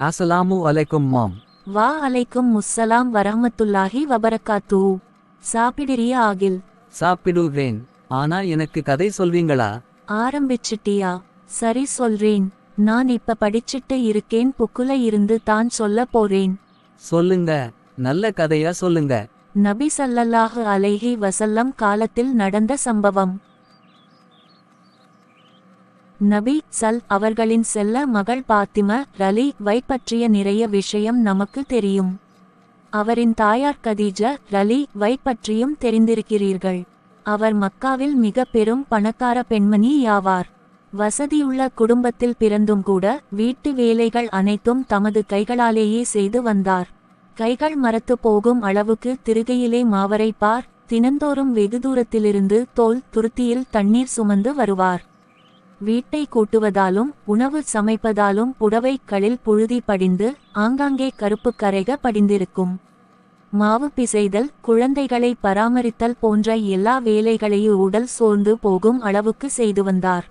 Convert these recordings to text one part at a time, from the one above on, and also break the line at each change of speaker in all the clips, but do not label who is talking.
அஸ்ஸலாமு அலைக்கும் மாம்.
வா அலைக்கும் முஸ்ஸலாம் வரஹ்மத்துல்லாஹி வபரகாத்து. சாப்பிடுறியா ஆகில்?
சாப்பிடுவேன். ஆனா எனக்கு கதை சொல்வீங்களா?
ஆரம்பிச்சிட்டியா? சரி சொல்றேன். நான் இப்ப படிச்சிட்டு இருக்கேன். புக்குல இருந்து தான் சொல்ல போறேன்.
சொல்லுங்க. நல்ல கதையா சொல்லுங்க.
நபி ஸல்லல்லாஹு அலைஹி வஸல்லம் காலத்தில் நடந்த சம்பவம். நபி அவர்களின் செல்ல மகள் பாத்திமா ரலி வை பற்றிய நிறைய விஷயம் நமக்கு தெரியும். அவரின் தாயார் கதீஜா ரலி வை பற்றியும் தெரிந்திருக்கிறீர்கள். அவர் மக்காவில் மிக பெரும் பணக்கார பெண்மணி யாவார். வசதியுள்ள குடும்பத்தில் பிறந்தும் கூட வீட்டு வேலைகள் அனைத்தும் தமது கைகளாலேயே செய்து வந்தார். கைகள் மரத்து போகும் அளவுக்கு திருகையிலே மாவரைப்பார். தினந்தோறும் வெகு தூரத்திலிருந்து தோல் துருத்தியில் தண்ணீர் சுமந்து வருவார். வீட்டை கூட்டுவதாலும் உணவு சமைப்பதாலும் புடவைகளில் புழுதி படிந்து ஆங்காங்கே கருப்பு கரைக படிந்திருக்கும். மாவு பிசைதல், குழந்தைகளை பராமரித்தல் போன்ற எல்லா வேலைகளையும் உடல் சோர்ந்து போகும் அளவுக்கு செய்து வந்தார்.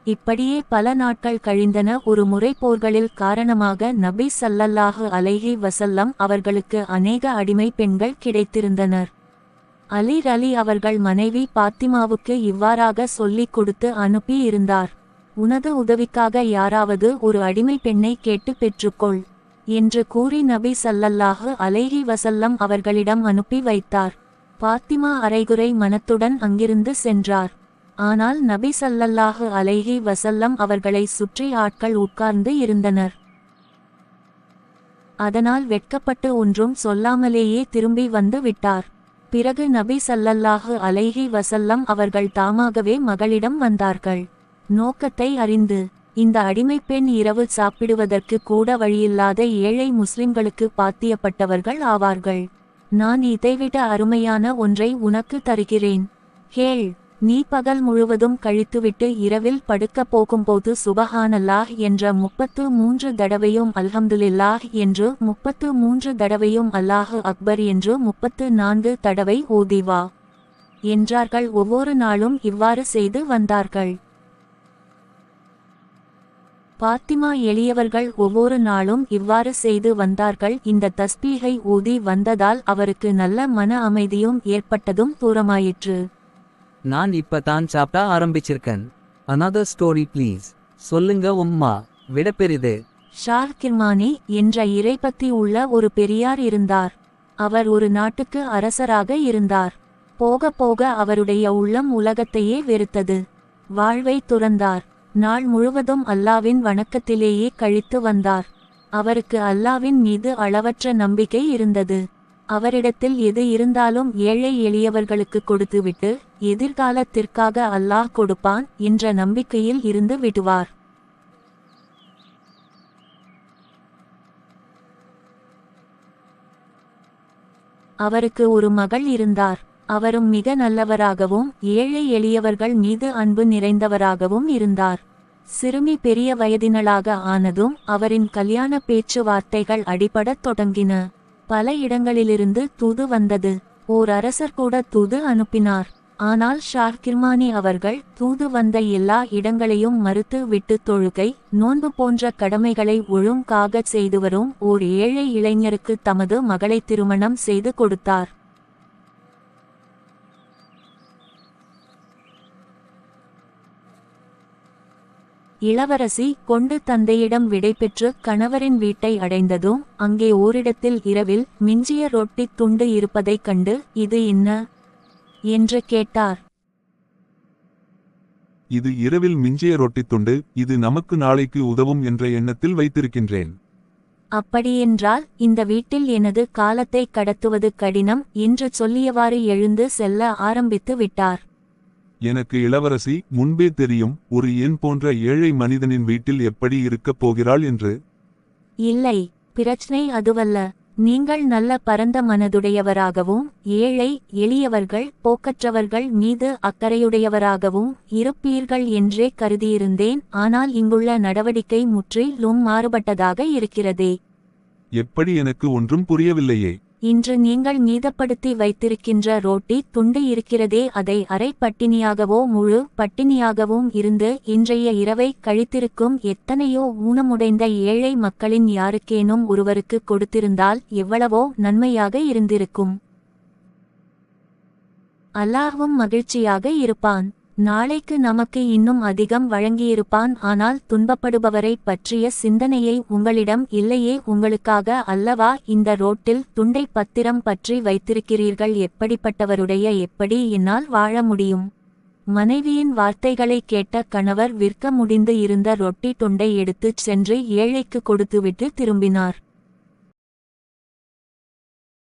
இப்படியே பல நாட்கள் கழிந்தன. ஒரு முறை போர்களில் காரணமாக நபி ஸல்லல்லாஹு அலைஹி வஸல்லம் அவர்களுக்கு அநேக அடிமை பெண்கள் கிடைத்திருந்தனர். அலி அவர்கள் மனைவி பாத்திமாவுக்கு இவ்வாறாக சொல்லிக் கொடுத்து அனுப்பி இருந்தார். உனது உதவிக்காக யாராவது ஒரு அடிமை பெண்ணை கேட்டு பெற்றுக்கொள் என்று கூறி நபி ஸல்லல்லாஹு அலைஹி வஸல்லம் அவர்களிடம் அனுப்பி வைத்தார். பாத்திமா அரைகுறை மனத்துடன் அங்கிருந்து சென்றார். ஆனால் நபி ஸல்லல்லாஹு அலைஹி வஸல்லம் அவர்களை சுற்றி ஆட்கள் உட்கார்ந்து இருந்தனர். அதனால் வெட்கப்பட்டு ஒன்றும் சொல்லாமலேயே திரும்பி வந்து விட்டார். பிறகு நபி ஸல்லல்லாஹு அலைஹி வஸல்லம் அவர்கள் தாமாகவே மகளிடம் வந்தார்கள். நோக்கத்தை அறிந்து, இந்த அடிமைப்பெண் இரவு சாப்பிடுவதற்கு கூட வழியில்லாத ஏழை முஸ்லிம்களுக்கு பாத்தியப்பட்டவர்கள் ஆவார்கள். நான் இதைவிட அருமையான ஒன்றை உனக்கு தருகிறேன், கேள். நீ பகல் முழுவதும் கழித்துவிட்டு இரவில் படுக்கப் போகும்போது சுபஹானல்லாஹ் என்ற 33 தடவையும் அல்ஹம்துலில்லாஹ் என்று 33 தடவையும் அல்லாஹு அக்பர் என்று 34 தடவை ஓதிவா என்றார்கள். ஒவ்வொரு நாளும் இவ்வாறு செய்து வந்தார்கள். பாத்திமா எளியவர்கள் ஒவ்வொரு நாளும் இவ்வாறு செய்து வந்தார்கள். இந்த தஸ்பீகை ஓதி வந்ததால் அவருக்கு நல்ல மன அமைதியும் ஏற்பட்டதும் தூரமாயிற்று.
நான் இப்ப தான் சாப்பிட ஆரம்பிச்சிருக்கேன். another story please. சொல்லுங்க உம்மா. விடப்பெரிது.
ஷாஹ் கிர்மானி என்ற இறைபக்தி உள்ள ஒரு பெரியார் இருந்தார். அவர் ஒரு நாட்டுக்கு அரசராக இருந்தார். போக போக அவருடைய உள்ளம் உலகத்தையே வெறுத்தது. வாழ்வை துறந்தார். நாள் முழுவதும் அல்லாவின் வணக்கத்திலேயே கழித்து வந்தார். அவருக்கு அல்லாவின் மீது அளவற்ற நம்பிக்கை இருந்தது. அவரிடத்தில் எது இருந்தாலும் ஏழை எளியவர்களுக்கு கொடுத்துவிட்டு எதிர்காலத்திற்காக அல்லாஹ் கொடுப்பான் என்ற நம்பிக்கையில் இருந்து விடுவார். அவருக்கு ஒரு மகள் இருந்தார். அவரும் மிக நல்லவராகவும் ஏழை எளியவர்கள் மீது அன்பு நிறைந்தவராகவும் இருந்தார். சிறுமி பெரிய வயதினளாக ஆனதும் அவரின் கல்யாண பேச்சுவார்த்தைகள் அடிபடத் தொடங்கின. பல இடங்களிலிருந்து தூது வந்தது. ஓர் அரசர் கூட தூது அனுப்பினார். ஆனால் ஷாஹ் கிர்மானி அவர்கள் தூது வந்த எல்லா இடங்களையும் மறுத்து விட்டு தொழுகை, நோன்பு போன்ற கடமைகளை ஒழுங்காக செய்து வரும் ஓர் ஏழை இளைஞருக்கு தமது மகளை திருமணம் செய்து கொடுத்தார். இளவரசி கொண்டு தந்தையிடம் விடைபெற்று கணவரின் வீட்டை அடைந்ததும் அங்கே ஓரிடத்தில் இரவில் மிஞ்சிய ரொட்டி துண்டு இருப்பதைக் கண்டு இது என்ன என்று கேட்டார்.
இது இரவில் மிஞ்சிய ரொட்டி துண்டு, இது நமக்கு நாளைக்கு உதவும் என்ற எண்ணத்தில் வைத்திருக்கின்றேன்.
அப்படியென்றால் இந்த வீட்டில் எனது காலத்தை கடத்துவது கடினம் என்று சொல்லியவாறு எழுந்து செல்ல ஆரம்பித்து விட்டார்.
எனக்கு இளவரசி முன்பே தெரியும், ஒரு என் போன்ற ஏழை மனிதனின் வீட்டில் எப்படி இருக்கப் போகிறாள் என்று.
இல்லை, பிரச்சனை அதுவல்ல. நீங்கள் நல்ல பரந்த மனதுடையவராகவும் ஏழை எளியவர்கள் போக்கற்றவர்கள் மீது அக்கறையுடையவராகவும் இருப்பீர்கள் என்றே கருதியிருந்தேன். ஆனால் இங்குள்ள நடவடிக்கை முற்றிலும் மாறுபட்டதாக இருக்கிறதே.
எப்படி? எனக்கு ஒன்றும் புரியவில்லையே.
இன்று நீங்கள் மீதப்படுத்தி வைத்திருக்கின்ற ரோட்டி துண்டு இருக்கிறதே, அதை அரை பட்டினியாகவோ முழு பட்டினியாகவும் இருந்து இன்றைய இரவை கழித்திருக்கும் எத்தனையோ ஊனமுடைந்த ஏழை மக்களின் யாருக்கேனும் ஒருவருக்கு கொடுத்திருந்தால் எவ்வளவோ நன்மையாக இருந்திருக்கும். அல்லாஹ்வும் மகிழ்ச்சியாக இருப்பான். நாளைக்கு நமக்கு இன்னும் அதிகம் வழங்கியிருப்பான். ஆனால் துன்பப்படுபவரை பற்றிய சிந்தனையை உங்களிடம் இல்லையே. உங்களுக்காக அல்லவா இந்த ரோட்டில் துண்டை பத்திரம் பற்றி வைத்திருக்கிறீர்கள். எப்படிப்பட்டவருடைய எப்படி என்னால் வாழ முடியும்? மனைவியின் வார்த்தைகளை கேட்ட கணவர் விற்க முடிந்து இருந்த ரொட்டி துண்டை எடுத்துச் சென்று ஏழைக்கு கொடுத்துவிட்டு திரும்பினார்.